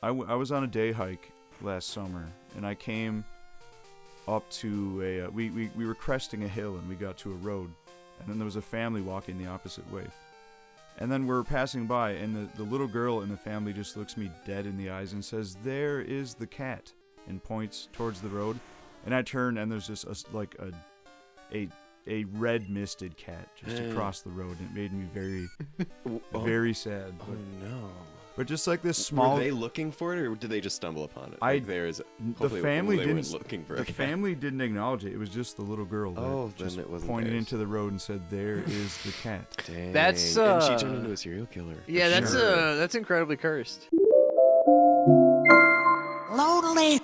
I was on a day hike last summer, and I came up to a we were cresting a hill, and we got to a road, and then there was a family walking the opposite way, and then we're passing by, and the little girl in the family just looks me dead in the eyes and says, "There is the cat," and points towards the road, and I turn, and there's just a red misted cat just across the road, and it made me very very sad. Oh no. But just like this small... Were they looking for it, or did they just stumble upon it? The family didn't. Looking for the family didn't acknowledge it. It was just the little girl that just it wasn't pointed theirs. into the road and said, "There is the cat." Dang. That's and she turned into a serial killer. Yeah, Sure. that's incredibly cursed. Lonely.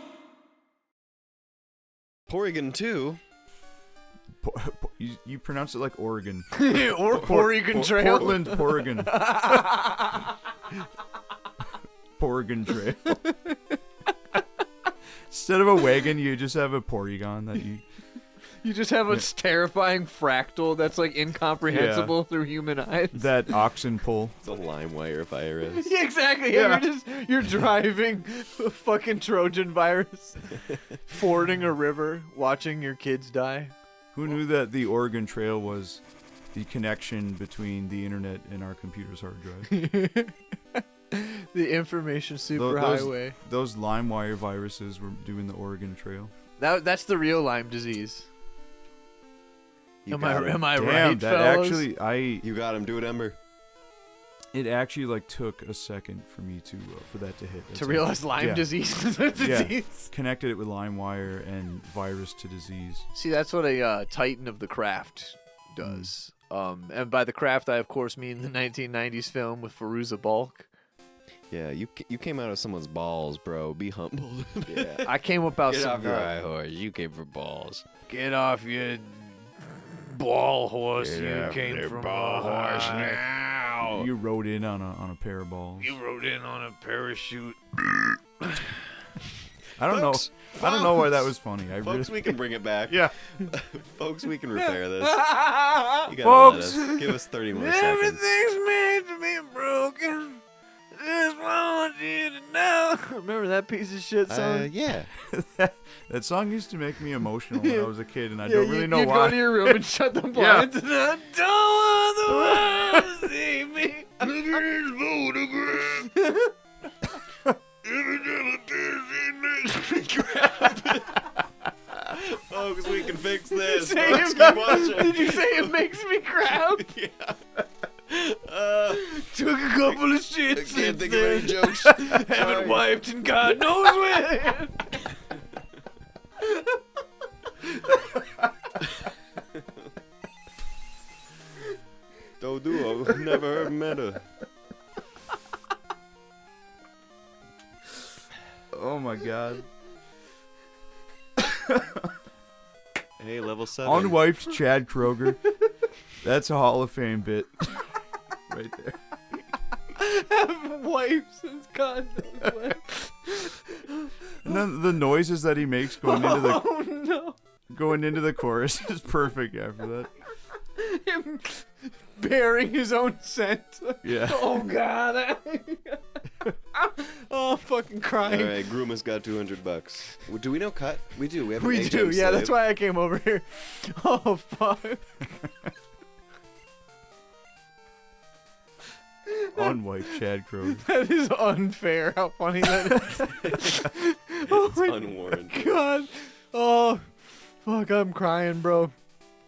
Oregon too. You pronounce it like Oregon. Oregon Trail. Portland, Oregon. Oregon Trail. Instead of a wagon, you just have a Porygon that you... You just have a terrifying fractal that's like incomprehensible through human eyes. That oxen pull. It's a LimeWire virus. Yeah, exactly. Yeah. You're driving a fucking Trojan virus, fording a river, watching your kids die. Who knew that the Oregon Trail was the connection between the internet and our computer's hard drive? The information superhighway. Those LimeWire viruses were doing the Oregon Trail. That's the real Lyme disease. Am I Damn, right, that fellas? actually, You got him. Do it, Ember. it actually like took a second for me to for that to hit. To realize Lyme disease is a disease. Connected it with LimeWire and virus to disease. See, that's what a titan of the craft does. And by the craft, I of course mean the 1990s film with Fairuza Balk. Yeah, you came out of someone's balls, bro. Be humble. Yeah, I came about Get some. off your high horse. You came for balls. Get off your ball horse. Get you off came your from ball horse high. now. You rode in on a pair of balls. You rode in on a parachute. I don't know. I don't know why that was funny. Folks, we can bring it back. Yeah. Folks, we can repair this. You gotta let us. Give us 30 more seconds. Everything's made to be broken. Just want you to know. Remember that piece of shit song? Yeah. That song used to make me emotional when I was a kid, and I don't really know you'd why. go to your room and shut the blinds. And I don't want the world to see me. Look at his photograph. Every time I see me, makes me crap. Folks, we can fix this. Say Folks, it- keep watching. Did you say it makes me crap? Yeah. Took a couple of shits I can't since think of any then. jokes. Haven't wiped in God knows when. Don't do it. Never met her. Oh my god. Hey, level 7. Unwiped Chad Kroeger. That's a Hall of Fame bit. Right there. Haven't wiped since God knows when. And then the noises that he makes going into the Oh no. going into the chorus is perfect after that. Him bearing his own scent. Yeah. Oh god. Oh, I'm fucking crying. All right, Groom has got $200. Well, do we know cut? We do. We have an We do, HM yeah, that's slave. why I came over here. Oh, fuck. Unwiped Chad Kroeger. That is unfair how funny that is. Oh It's my unwarranted. god. Oh, fuck, I'm crying, bro.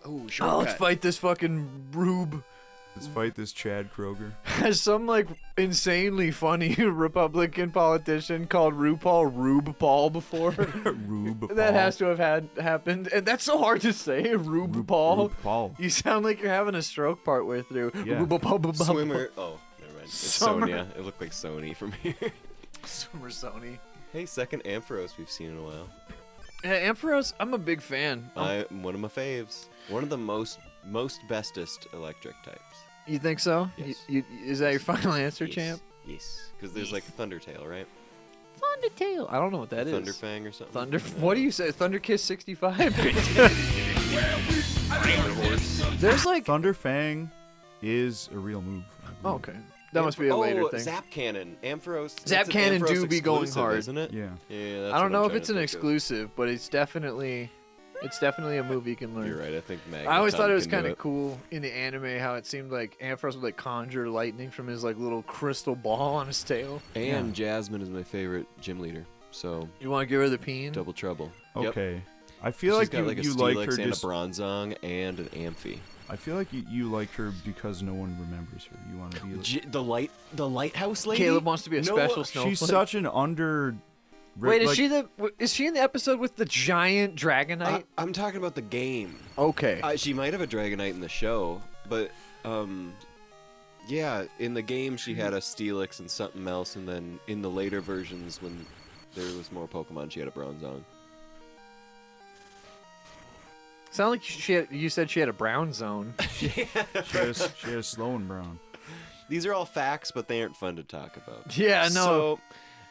Oh, Oh, shortcut. let's fight this fucking rube. Let's fight this Chad Kroeger. Has some, like, insanely funny Republican politician called RuPaul Rube Paul before. Rube That Paul. has to have happened. And that's so hard to say, Rube Paul. Rube Paul. You sound like you're having a stroke partway through. Yeah. Rube Paul. Swimmer. Oh, never mind. It's Summer. Sonia. It looked like Sony from here. Swimmer Sony. Hey, second Ampharos we've seen in a while. Yeah, Ampharos, I'm a big fan. One of my faves. One of the most bestest electric types. You think so? Yes. Is that your final answer, Yes. champ? Yes. Because there's like Thundertail, right? Thundertail. I don't know what that is. Thunderfang or something. Thunder. What do you say? Thunderkiss 65? There's like. Thunderfang is a real move. I Oh, believe. okay. That must be a later thing. Zap Cannon. Ampharos. Zap Cannon do be going hard, isn't it? Yeah. Yeah. That's I don't what I'm know if trying it's to an think of. exclusive, but it's definitely a movie you can learn. You're right. I think Magneton I always thought it was can do kind of it. cool in the anime how it seemed like Ampharos would like conjure lightning from his like little crystal ball on his tail. And Jasmine is my favorite gym leader. So You want to give her the peen? double trouble. Okay. I feel She's like got like a you like Steelix her and just. a Bronzong and an Amphi. I feel like you like her because no one remembers her. You want to be. Like, The lighthouse lady. Caleb wants to be a special snowflake. she's such an under. Wait, like, is she in the episode with the giant Dragonite? I'm talking about the game. Okay. She might have a Dragonite in the show, but yeah, in the game she had a Steelix and something else, and then in the later versions when there was more Pokemon, she had a Bronzong. Sound like you said she had a brown zone. she has Sloan Brown. These are all facts, but they aren't fun to talk about. Yeah, no. So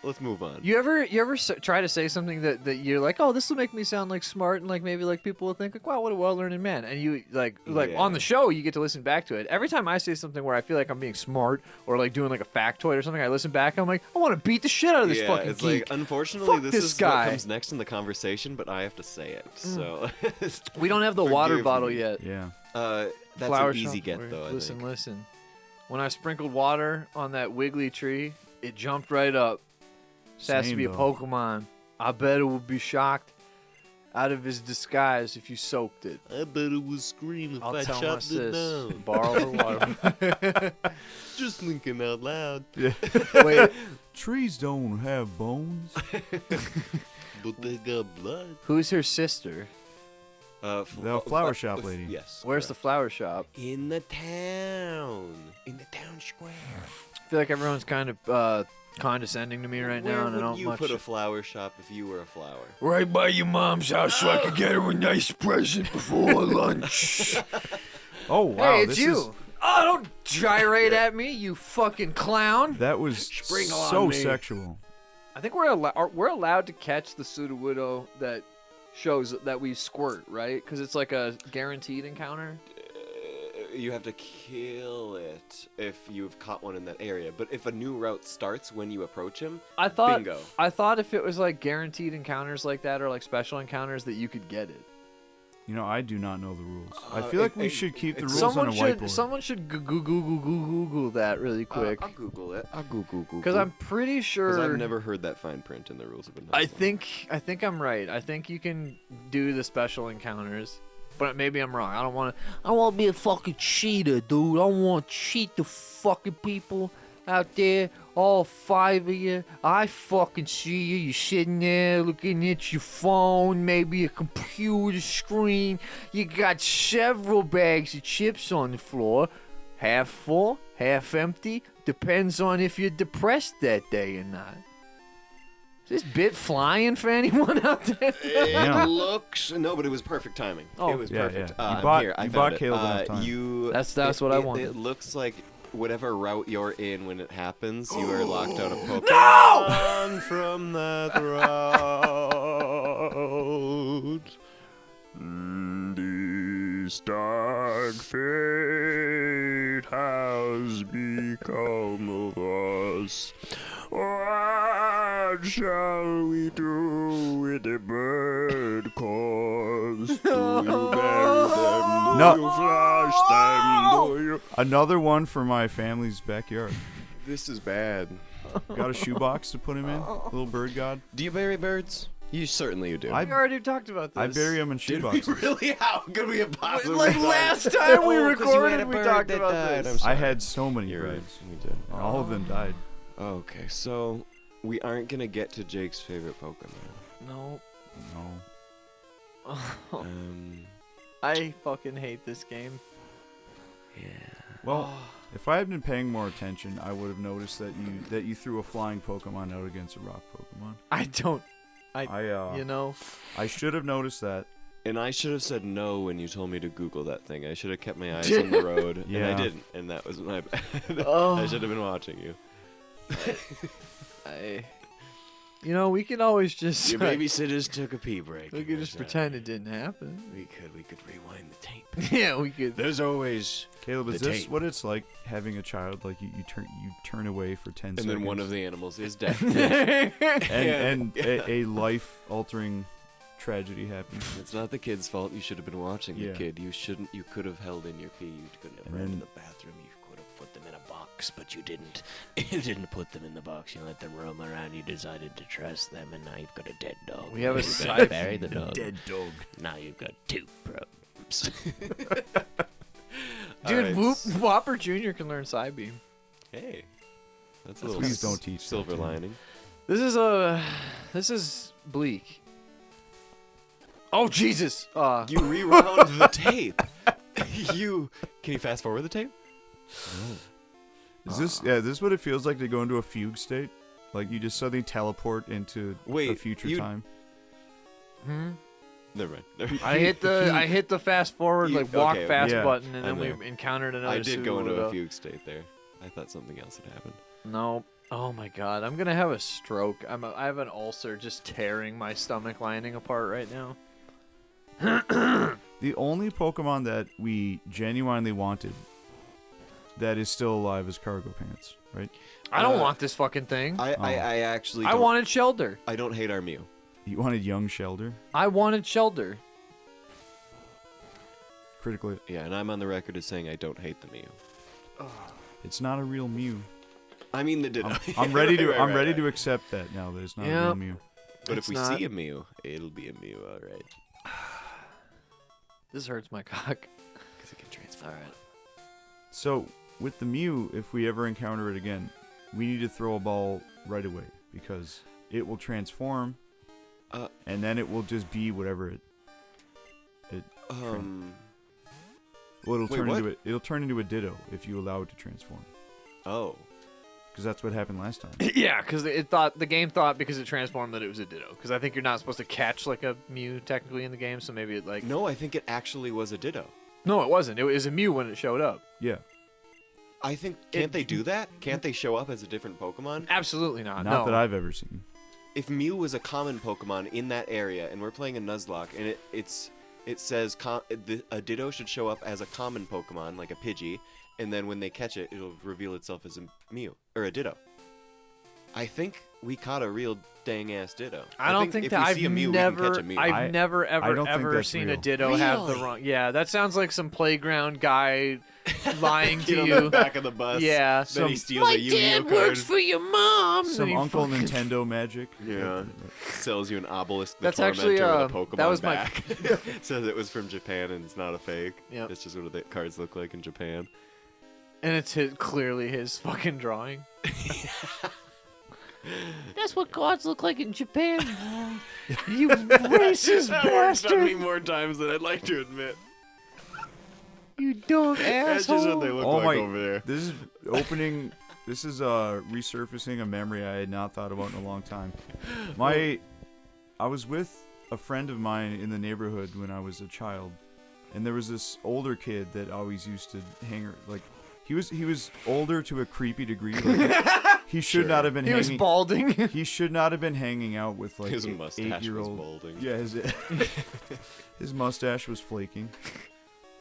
let's move on. You ever try to say something that you're like, oh, this will make me sound like smart, and like maybe like people will think like, wow, what a well-learned man, and you like Yeah. on the show you get to listen back to it. Every time I say something where I feel like I'm being smart or like doing like a factoid or something, I listen back, I'm like, I want to beat the shit out of this yeah, fucking it's geek. like unfortunately Fuck this this is guy. what comes next in the conversation, but I have to say it. So We don't have the water Forgive bottle me. yet. Yeah. that's Flower an easy shop get where- though. I Listen, think. listen. When I sprinkled water on that wiggly tree, it jumped right up. This has to Same, be a though. Pokemon. I bet it would be shocked out of his disguise if you soaked it. I bet it would scream if I'll I tell my chopped it sis. down. Borrow her water. Just thinking out loud. Wait, Trees don't have bones. But they got blood. who's her sister? The flower shop lady. Yes. Where's the flower shop? In the town. In the town square. I feel like everyone's kind of condescending to me right now, and I Where don't would you much. put a flower shop if you were a flower? Right by your mom's house so I could get her a nice present before lunch. Oh wow. Hey, it's this you. is- Oh, don't gyrate at me, you fucking clown. that was Sprinkle on so me. sexual. I think we're allowed to catch the Sudowoodo that shows that we squirt, right? Because it's like a guaranteed encounter. You have to kill it if you've caught one in that area. But if a new route starts when you approach him, I thought bingo. I thought if it was like guaranteed encounters like that or like special encounters that you could get it. You know, I do not know the rules. I feel like we should keep the rules Someone on a should whiteboard. someone should Google that really quick. I'll Google it. I'll Google. Because I'm pretty sure. Because I've never heard that fine print in the rules of I think I'm right. I think you can do the special encounters, but maybe I'm wrong. I don't want to be a fucking cheater, dude. I want to cheat the fucking people out there. All 5 of you. I fucking see you. You're sitting there looking at your phone, maybe a computer screen. You got several bags of chips on the floor. Half full, half empty. Depends on if you're depressed that day or not. Is this bit flying for anyone out there? Yeah. It looks no, but it was perfect timing. Oh. It was Yeah, perfect. yeah. You I'm bought- here. I you found bought it. Caleb enough time. That's what I wanted. It looks like whatever route you're in when it happens, you are locked out of Pokemon from that route. This dark fate has become of us. What shall we do with the bird cause? Do you bury them? Do No. you flush them? Do you... Another one for my family's backyard. This is bad. Got a shoebox to put him in. Little bird god. Do you bury birds? You certainly do. I We already talked about this. I bury them in Did we shoeboxes. really? How could we have possibly? Like done? last time we Oh, 'cause you had recorded, a we bird talked that about died. this. I'm sorry. I had so many You're right. birds. We did. And all of them died. Okay, so we aren't gonna get to Jake's favorite Pokemon. No. No. I fucking hate this game. Yeah. Well, if I had been paying more attention, I would have noticed that you threw a flying Pokemon out against a rock Pokemon. I don't. I You know. I should have noticed that. And I should have said no when you told me to Google that thing. I should have kept my eyes on the road, and I Yeah. didn't, and that was my bad. Oh. I should have been watching you. You know, we can always just Your babysitters took a pee break. we could just pretend it didn't happen. We could rewind the tape. Yeah, we could. There's always Caleb, is the this tape. what it's like having a child? Like you turn away for 10 And seconds. then one of the animals is dead. and a life-altering tragedy happens. It's not the kid's fault. You should have been watching Yeah. the kid. You shouldn't. You could have held in your pee. You couldn't have And run to then- the bathroom. You could have put them in a box, but you didn't. You didn't put them in the box. You let them roam around. You decided to trust them, and now you've got a dead dog. We have a You've got side- to bury the dog. Dead dog. Now you've got 2 problems. Dude, Alright, Whopper Jr. can learn side beam. Hey, that's a little Please don't teach that silver to him. lining. This is bleak. Oh Jesus! You rewound the tape. Can you fast forward the tape? Is this what it feels like to go into a fugue state? Like you just suddenly teleport into a Wait, future you- time? Never mind. I hit the fast forward You- like walk okay, fast yeah. button, and I'm then there. we encountered another. I did go into a pseudo- fugue state there. I thought something else had happened. No. Oh my God! I'm gonna have a stroke. I have an ulcer just tearing my stomach lining apart right now. The only Pokemon that we genuinely wanted that is still alive is Cargo Pants, right? I don't Uh, want this fucking thing. I actually I don't, wanted Shelter. I don't hate our Mew. You wanted Young Shelter, I wanted Shelter. critically. Yeah, and I'm on the record as saying I don't hate the Mew. It's not a real Mew. I mean the Ditto. I'm ready to. Right, I'm right, ready right. to accept that now. That it's not a Yeah. real Mew. But It's if we not. see a Mew, it'll be a Mew, all right. This hurts my cock. Because it can transform. All right. So with the Mew, if we ever encounter it again, we need to throw a ball right away because it will transform, and then it will just be whatever it. Well, it'll Wait, turn what? into it. It'll turn into a Ditto if you allow it to transform. Oh. Because that's what happened last time. Yeah, because the game thought because it transformed that it was a Ditto. Because I think you're not supposed to catch like a Mew technically in the game, so maybe it like. No, I think it actually was a Ditto. No, it wasn't. It was a Mew when it showed up. Yeah. I think, can't they do that? Can't they show up as a different Pokemon? Absolutely not. Not no. that I've ever seen. If Mew was a common Pokemon in that area, and we're playing a Nuzlocke, and it says a Ditto should show up as a common Pokemon, like a Pidgey, and then when they catch it, it'll reveal itself as a Mew or a Ditto. I think we caught a real dang-ass Ditto. I don't think if that we I've see a Mew, we can catch a Mew. I've never I don't think ever that's seen a real. Ditto have the Really? wrong. Yeah, that sounds like some playground guy lying to Get on you. the back of the bus. Yeah. Then he steals a Yu-Gi-Oh card. for your mom. Some and he Uncle fucking- Nintendo magic. Yeah. Sells you an obelisk. The That's actually, Tormentor with a Pokemon that was my- back. Says it was from Japan and it's not a fake. Yep. It's just what the cards look like in Japan. And it's clearly his fucking drawing. That's what cards look like in Japan. You racist bastard. more times than I'd like to admit. You dumb That's just what they asshole. look Oh like my- over there. This is opening. This is resurfacing a memory I had not thought about in a long time. I was with a friend of mine in the neighborhood when I was a child, and there was this older kid that always used to hang like. He was older to a creepy degree. Like, he should not have been He hanging. was balding. He should not have been hanging out with like His an mustache was 8-year-old. balding. Yeah, his mustache was flaking.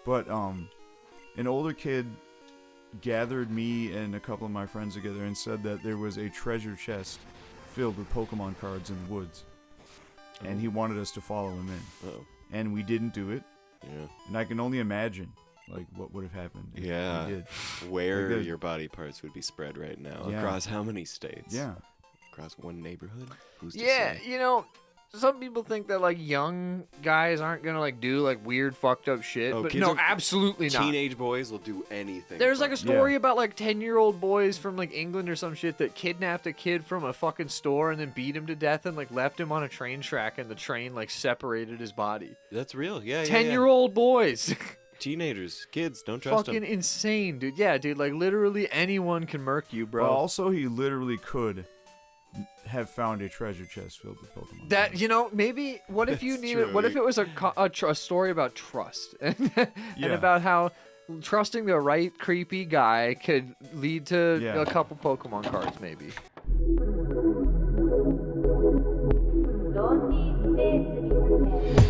But an older kid gathered me and a couple of my friends together and said that there was a treasure chest filled with Pokemon cards in the woods, and he wanted us to follow him in. Oh, And we didn't do it, yeah. and I can only imagine like what would have happened if Yeah. we did. Where Like your body parts would be spread right now. Yeah. Across how many states? Yeah. Across one neighborhood? Who's to Yeah, say? you know, some people think that like young guys aren't gonna like do like weird fucked up shit, Oh, but kids no, are- absolutely not. Teenage boys will do anything. There's like a fun. story about like 10-year-old boys from like England or some shit that kidnapped a kid from a fucking store and then beat him to death and like left him on a train track and the train like separated his body. That's real. Yeah, 10-year-old boys. Teenagers, kids, don't trust Fucking them. insane, dude. Yeah, dude, like literally anyone can murk you, bro. Well, also, he literally could have found a treasure chest filled with Pokemon. That cards. you know, maybe what if you That's needed? true. What if it was a story about trust and Yeah. about how trusting the right creepy guy could lead to Yeah. a couple Pokemon cards, maybe. Don't need space mixed